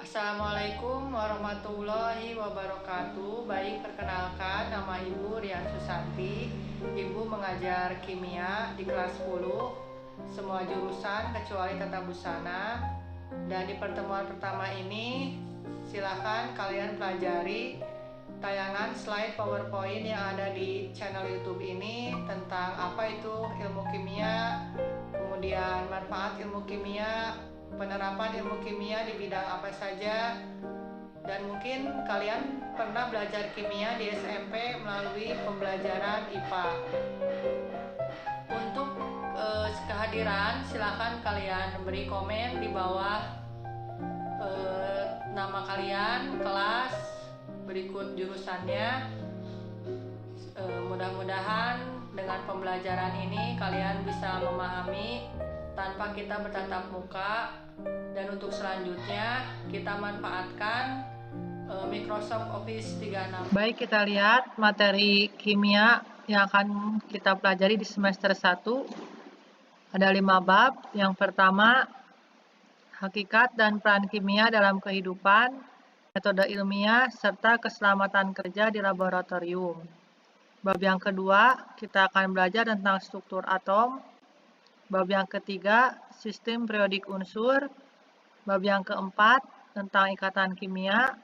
Assalamualaikum warahmatullahi wabarakatuh. Baik, perkenalkan nama Ibu Rian Susanti. Ibu mengajar kimia di kelas 10, semua jurusan kecuali tata busana. Dan di pertemuan pertama ini, silakan kalian pelajari tayangan slide PowerPoint yang ada di channel YouTube ini tentang apa itu ilmu kimia, kemudian manfaat ilmu kimia, penerapan ilmu kimia di bidang apa saja, dan mungkin kalian pernah belajar kimia di SMP melalui pembelajaran IPA. Untuk kehadiran silakan kalian beri komen di bawah nama kalian, kelas, berikut jurusannya. Mudah-mudahan dengan pembelajaran ini kalian bisa memahami tanpa kita bertatap muka, dan untuk selanjutnya kita manfaatkan Microsoft Office 365. Baik, kita lihat materi kimia yang akan kita pelajari di semester 1. Ada 5 bab. Yang pertama, hakikat dan peran kimia dalam kehidupan, metode ilmiah, serta keselamatan kerja di laboratorium. Bab yang kedua, kita akan belajar tentang struktur atom. Bab yang ketiga, sistem periodik unsur. Bab yang keempat, tentang ikatan kimia.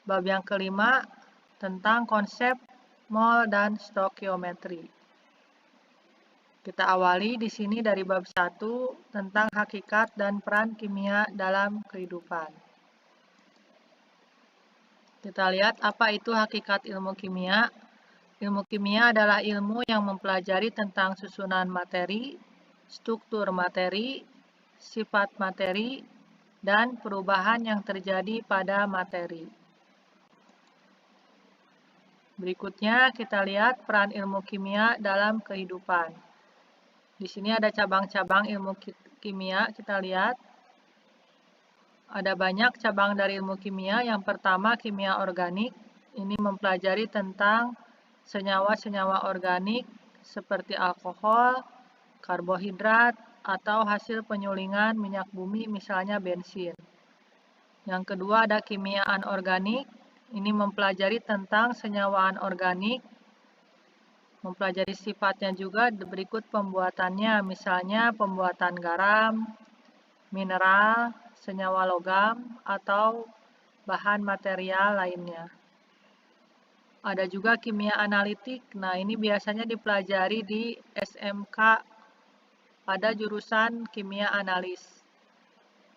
Bab yang kelima, tentang konsep mol dan stokiometri. Kita awali di sini dari bab 1 tentang hakikat dan peran kimia dalam kehidupan. Kita lihat apa itu hakikat ilmu kimia. Ilmu kimia adalah ilmu yang mempelajari tentang susunan materi, struktur materi, sifat materi, dan perubahan yang terjadi pada materi. Berikutnya kita lihat peran ilmu kimia dalam kehidupan. Di sini ada cabang-cabang ilmu kimia, kita lihat. Ada banyak cabang dari ilmu kimia. Yang pertama, kimia organik. Ini mempelajari tentang senyawa-senyawa organik seperti alkohol, karbohidrat, atau hasil penyulingan minyak bumi, misalnya bensin. Yang kedua ada kimia anorganik. Ini mempelajari tentang senyawa anorganik, mempelajari sifatnya juga, berikut pembuatannya, misalnya pembuatan garam, mineral, senyawa logam, atau bahan material lainnya. Ada juga kimia analitik. Nah, ini biasanya dipelajari di SMK pada jurusan kimia analis.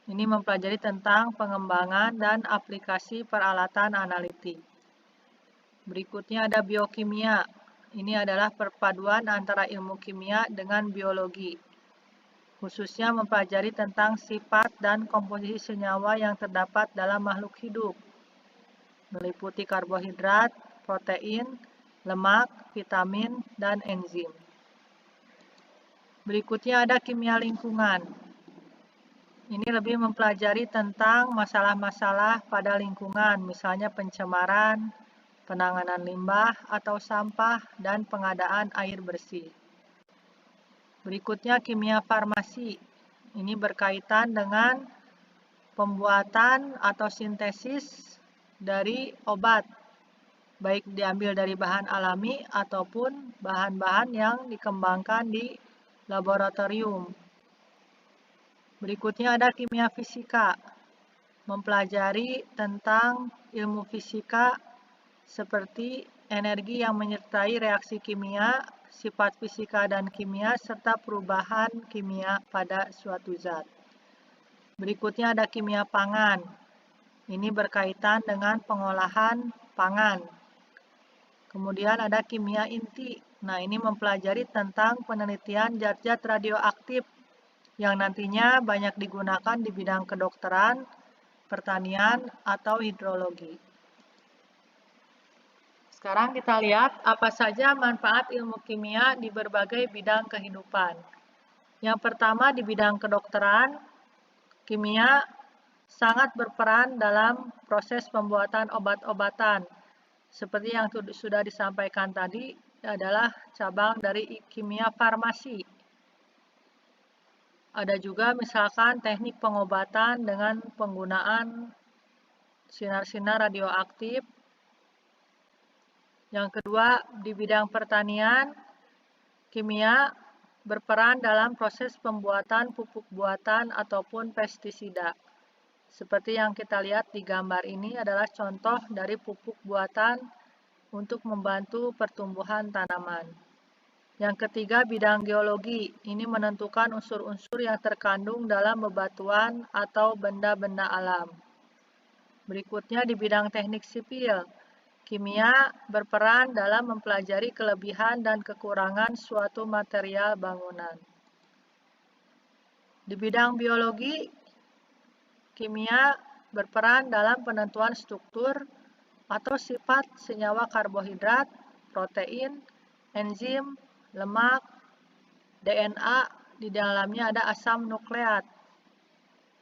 Ini mempelajari tentang pengembangan dan aplikasi peralatan analitik. Berikutnya ada biokimia. Ini adalah perpaduan antara ilmu kimia dengan biologi. Khususnya mempelajari tentang sifat dan komposisi senyawa yang terdapat dalam makhluk hidup. Meliputi karbohidrat, protein, lemak, vitamin, dan enzim. Berikutnya ada kimia lingkungan. Ini lebih mempelajari tentang masalah-masalah pada lingkungan, misalnya pencemaran, penanganan limbah atau sampah, dan pengadaan air bersih. Berikutnya kimia farmasi. Ini berkaitan dengan pembuatan atau sintesis dari obat, baik diambil dari bahan alami ataupun bahan-bahan yang dikembangkan di laboratorium. Berikutnya ada kimia fisika, mempelajari tentang ilmu fisika seperti energi yang menyertai reaksi kimia, sifat fisika dan kimia, serta perubahan kimia pada suatu zat. Berikutnya ada kimia pangan. Ini berkaitan dengan pengolahan pangan. Kemudian ada kimia inti. Nah, ini mempelajari tentang penelitian zat-zat radioaktif yang nantinya banyak digunakan di bidang kedokteran, pertanian, atau hidrologi. Sekarang kita lihat apa saja manfaat ilmu kimia di berbagai bidang kehidupan. Yang pertama di bidang kedokteran, kimia sangat berperan dalam proses pembuatan obat-obatan. Seperti yang sudah disampaikan tadi, adalah cabang dari kimia farmasi. Ada juga misalkan teknik pengobatan dengan penggunaan sinar-sinar radioaktif. Yang kedua, di bidang pertanian, kimia berperan dalam proses pembuatan pupuk buatan ataupun pestisida. Seperti yang kita lihat di gambar ini adalah contoh dari pupuk buatan untuk membantu pertumbuhan tanaman. Yang ketiga, bidang geologi. Ini menentukan unsur-unsur yang terkandung dalam bebatuan atau benda-benda alam. Berikutnya di bidang teknik sipil. Kimia berperan dalam mempelajari kelebihan dan kekurangan suatu material bangunan. Di bidang biologi, kimia berperan dalam penentuan struktur atau sifat senyawa karbohidrat, protein, enzim, lemak, DNA, di dalamnya ada asam nukleat.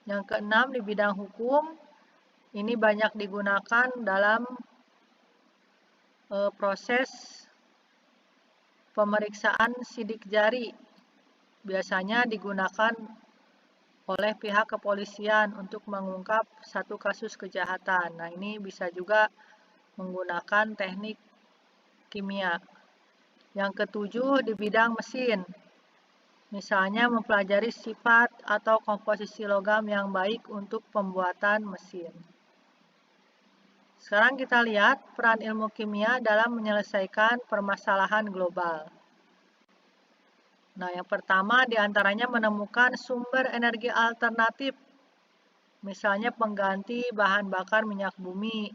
Yang keenam, di bidang hukum, ini banyak digunakan dalam proses pemeriksaan sidik jari. Biasanya digunakan oleh pihak kepolisian untuk mengungkap satu kasus kejahatan. Nah, ini bisa juga menggunakan teknik kimia. Yang ketujuh, di bidang mesin. Misalnya mempelajari sifat atau komposisi logam yang baik untuk pembuatan mesin. Sekarang kita lihat peran ilmu kimia dalam menyelesaikan permasalahan global. Nah, yang pertama diantaranya menemukan sumber energi alternatif, misalnya pengganti bahan bakar minyak bumi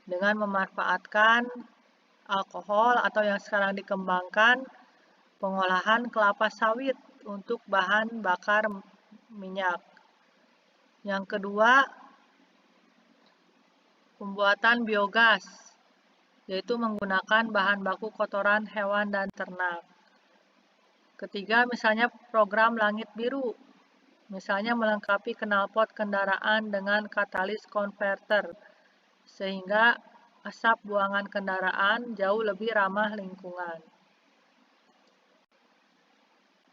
dengan memanfaatkan alkohol atau yang sekarang dikembangkan pengolahan kelapa sawit untuk bahan bakar minyak. Yang kedua, pembuatan biogas, yaitu menggunakan bahan baku kotoran hewan dan ternak. Ketiga, misalnya program Langit Biru, misalnya melengkapi knalpot kendaraan dengan katalis konverter, sehingga asap buangan kendaraan jauh lebih ramah lingkungan.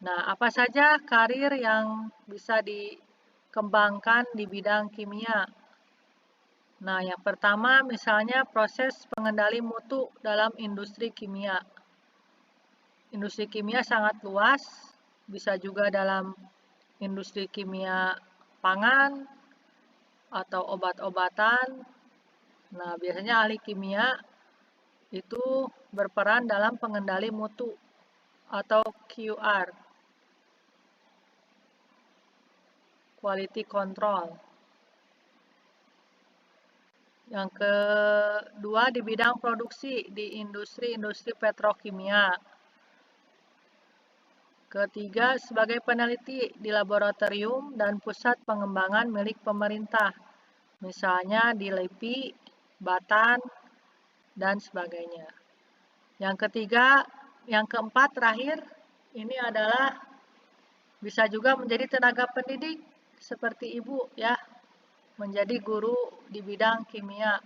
Nah, apa saja karir yang bisa dikembangkan di bidang kimia? Nah, yang pertama misalnya proses pengendali mutu dalam industri kimia. Industri kimia sangat luas, bisa juga dalam industri kimia pangan atau obat-obatan. Nah, biasanya ahli kimia itu berperan dalam pengendali mutu atau QR, quality control. Yang kedua di bidang produksi di industri petrokimia. Ketiga, sebagai peneliti di laboratorium dan pusat pengembangan milik pemerintah, misalnya di LIPI, Batan, dan sebagainya. Yang keempat terakhir, ini adalah bisa juga menjadi tenaga pendidik seperti ibu ya, menjadi guru di bidang kimia.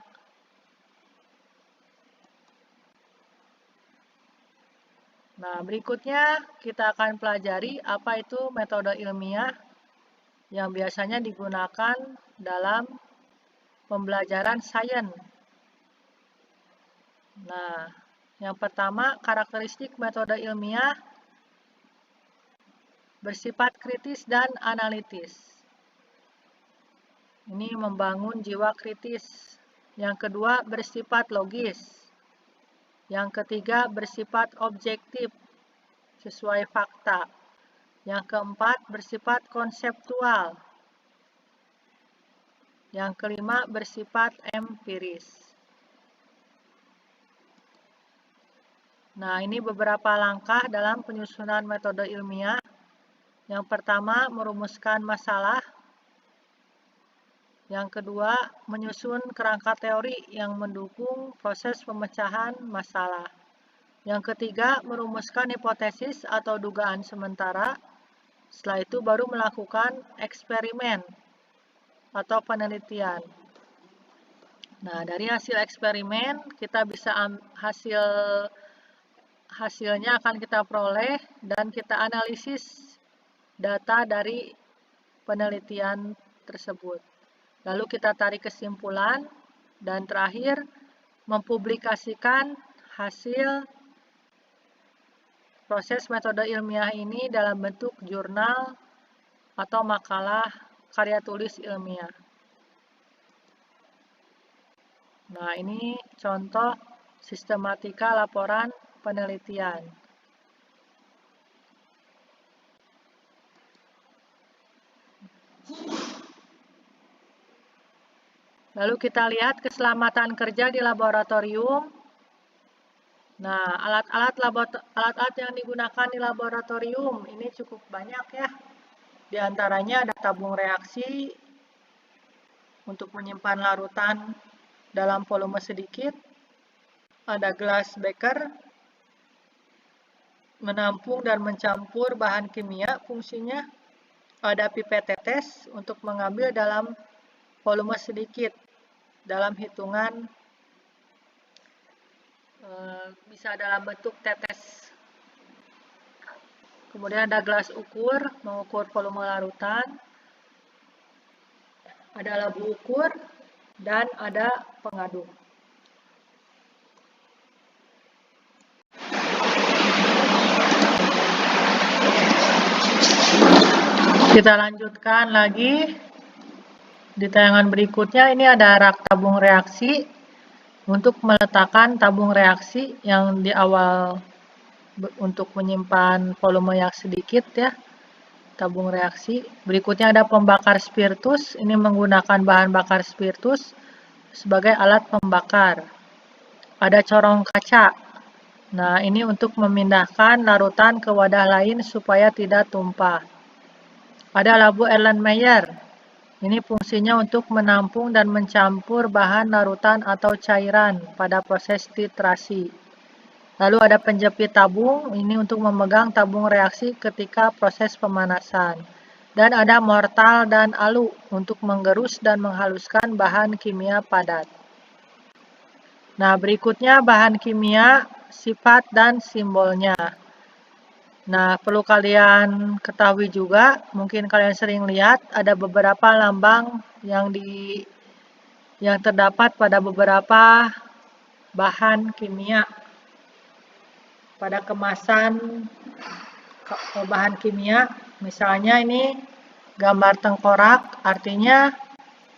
Nah, berikutnya kita akan pelajari apa itu metode ilmiah yang biasanya digunakan dalam pembelajaran sains. Nah, yang pertama, karakteristik metode ilmiah bersifat kritis dan analitis. Ini membangun jiwa kritis. Yang kedua, bersifat logis. Yang ketiga, bersifat objektif, sesuai fakta. Yang keempat, bersifat konseptual. Yang kelima, bersifat empiris. Nah, ini beberapa langkah dalam penyusunan metode ilmiah. Yang pertama, merumuskan masalah. Yang kedua, menyusun kerangka teori yang mendukung proses pemecahan masalah. Yang ketiga, merumuskan hipotesis atau dugaan sementara. Setelah itu baru melakukan eksperimen atau penelitian. Nah, dari hasil eksperimen kita bisa hasilnya akan kita peroleh dan kita analisis data dari penelitian tersebut. Lalu kita tarik kesimpulan Dan terakhir, mempublikasikan hasil proses metode ilmiah ini dalam bentuk jurnal atau makalah karya tulis ilmiah. Nah, ini contoh sistematika laporan penelitian. Lalu kita lihat keselamatan kerja di laboratorium. Nah, alat-alat yang digunakan di laboratorium ini cukup banyak ya. Di antaranya ada tabung reaksi untuk menyimpan larutan dalam volume sedikit. Ada glass beaker menampung dan mencampur bahan kimia fungsinya. Ada pipet tetes untuk mengambil dalam volume sedikit dalam hitungan bisa dalam bentuk tetes. Kemudian ada gelas ukur, mengukur volume larutan. Ada labu ukur dan ada pengaduk. Kita lanjutkan lagi. Di tayangan berikutnya ini ada rak tabung reaksi untuk meletakkan tabung reaksi yang di awal untuk menyimpan volume yang sedikit ya, tabung reaksi. Berikutnya ada pembakar spiritus, ini menggunakan bahan bakar spiritus sebagai alat pembakar. Ada corong kaca. Nah, ini untuk memindahkan larutan ke wadah lain supaya tidak tumpah. Ada labu Erlenmeyer. Ini fungsinya untuk menampung dan mencampur bahan larutan atau cairan pada proses titrasi. Lalu ada penjepit tabung, ini untuk memegang tabung reaksi ketika proses pemanasan. Dan ada mortal dan alu untuk menggerus dan menghaluskan bahan kimia padat. Nah, berikutnya bahan kimia, sifat dan simbolnya. Nah, perlu kalian ketahui juga, mungkin kalian sering lihat ada beberapa lambang yang terdapat pada beberapa bahan kimia. Pada kemasan bahan kimia, misalnya ini gambar tengkorak, artinya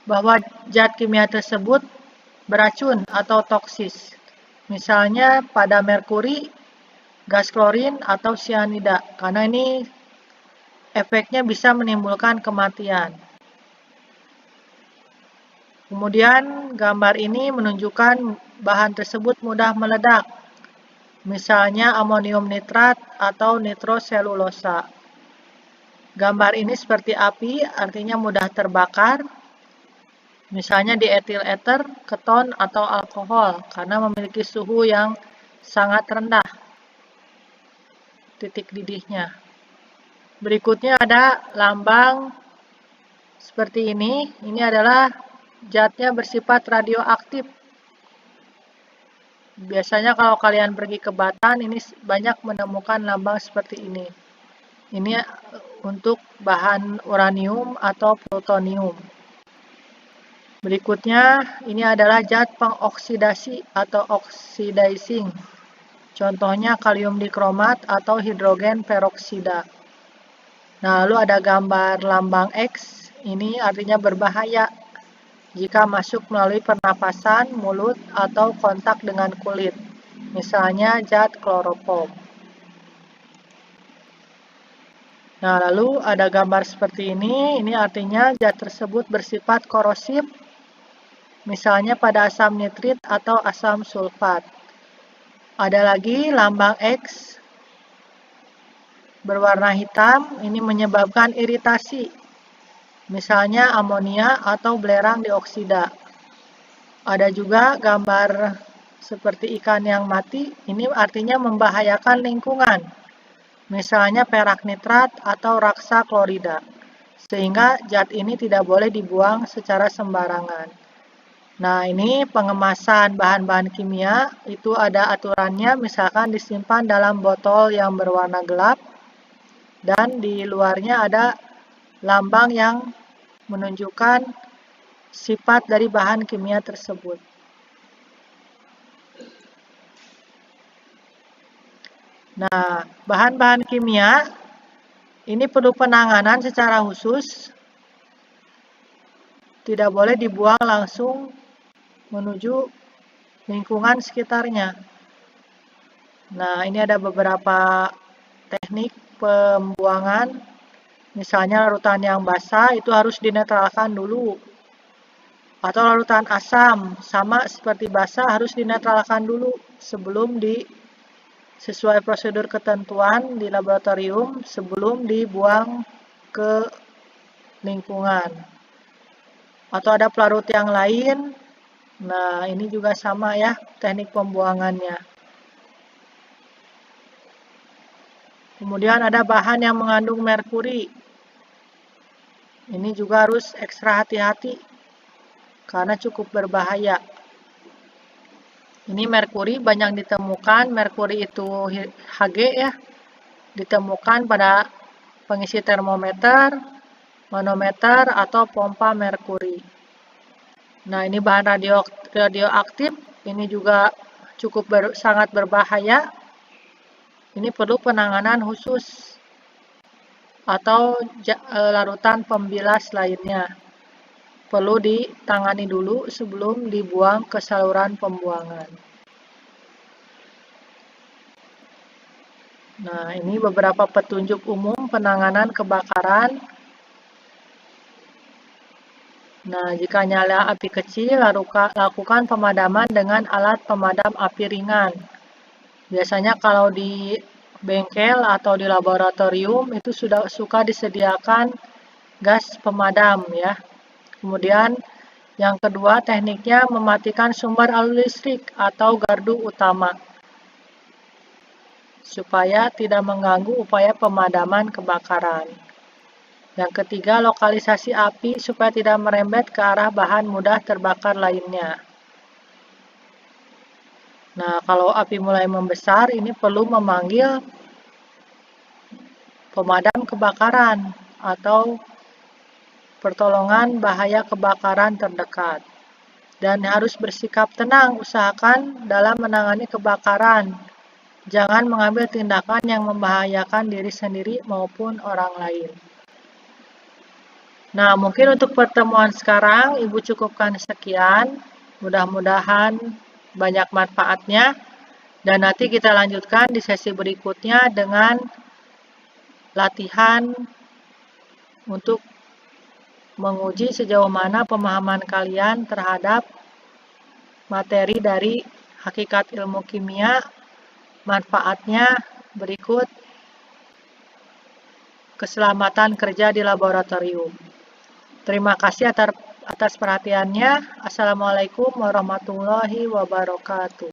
bahwa zat kimia tersebut beracun atau toksis. Misalnya pada merkuri, gas klorin atau sianida, karena ini efeknya bisa menimbulkan kematian. Kemudian gambar ini menunjukkan bahan tersebut mudah meledak, misalnya amonium nitrat atau nitroselulosa. Gambar ini seperti api, artinya mudah terbakar, misalnya di etil ether, keton, atau alkohol, karena memiliki suhu yang sangat rendah titik didihnya. Berikutnya ada lambang seperti ini. Ini adalah zatnya bersifat radioaktif. Biasanya kalau kalian pergi ke Batan, ini banyak menemukan lambang seperti ini. Ini untuk bahan uranium atau plutonium. Berikutnya, ini adalah zat pengoksidasi atau oxidizing. Contohnya kalium dikromat atau hidrogen peroksida. Nah, lalu ada gambar lambang X, ini artinya berbahaya jika masuk melalui pernapasan, mulut, atau kontak dengan kulit. Misalnya zat kloroform. Nah, lalu ada gambar seperti ini artinya zat tersebut bersifat korosif, misalnya pada asam nitrit atau asam sulfat. Ada lagi lambang X berwarna hitam, ini menyebabkan iritasi, misalnya amonia atau belerang dioksida. Ada juga gambar seperti ikan yang mati, ini artinya membahayakan lingkungan, misalnya perak nitrat atau raksa klorida, sehingga zat ini tidak boleh dibuang secara sembarangan. Nah, ini pengemasan bahan-bahan kimia, itu ada aturannya, misalkan disimpan dalam botol yang berwarna gelap, dan di luarnya ada lambang yang menunjukkan sifat dari bahan kimia tersebut. Nah, bahan-bahan kimia ini perlu penanganan secara khusus, tidak boleh dibuang langsung menuju lingkungan sekitarnya. Nah, ini ada beberapa teknik pembuangan, misalnya larutan yang basah itu harus dinetralkan dulu, atau larutan asam sama seperti basah harus dinetralkan dulu sebelum sesuai prosedur ketentuan di laboratorium sebelum dibuang ke lingkungan. Atau ada pelarut yang lain, nah ini juga sama ya teknik pembuangannya. Kemudian ada bahan yang mengandung merkuri. Ini juga harus ekstra hati-hati karena cukup berbahaya. Ini merkuri banyak ditemukan, merkuri itu Hg ya, ditemukan pada pengisi termometer, manometer, atau pompa merkuri. Nah, ini bahan radioaktif, ini juga cukup sangat berbahaya. Ini perlu penanganan khusus atau larutan pembilas lainnya. Perlu ditangani dulu sebelum dibuang ke saluran pembuangan. Nah, ini beberapa petunjuk umum penanganan kebakaran. Nah, jika nyala api kecil, lakukan pemadaman dengan alat pemadam api ringan. Biasanya kalau di bengkel atau di laboratorium itu sudah suka disediakan gas pemadam ya. Kemudian yang kedua tekniknya mematikan sumber listrik atau gardu utama supaya tidak mengganggu upaya pemadaman kebakaran. Yang ketiga, lokalisasi api supaya tidak merembet ke arah bahan mudah terbakar lainnya. Nah, kalau api mulai membesar, ini perlu memanggil pemadam kebakaran atau pertolongan bahaya kebakaran terdekat. Dan harus bersikap tenang, usahakan dalam menangani kebakaran. Jangan mengambil tindakan yang membahayakan diri sendiri maupun orang lain. Nah, mungkin untuk pertemuan sekarang Ibu cukupkan sekian. Mudah-mudahan banyak manfaatnya. Dan nanti kita lanjutkan di sesi berikutnya dengan latihan untuk menguji sejauh mana pemahaman kalian terhadap materi dari hakikat ilmu kimia, manfaatnya berikut keselamatan kerja di laboratorium. Terima kasih atas perhatiannya. Assalamualaikum warahmatullahi wabarakatuh.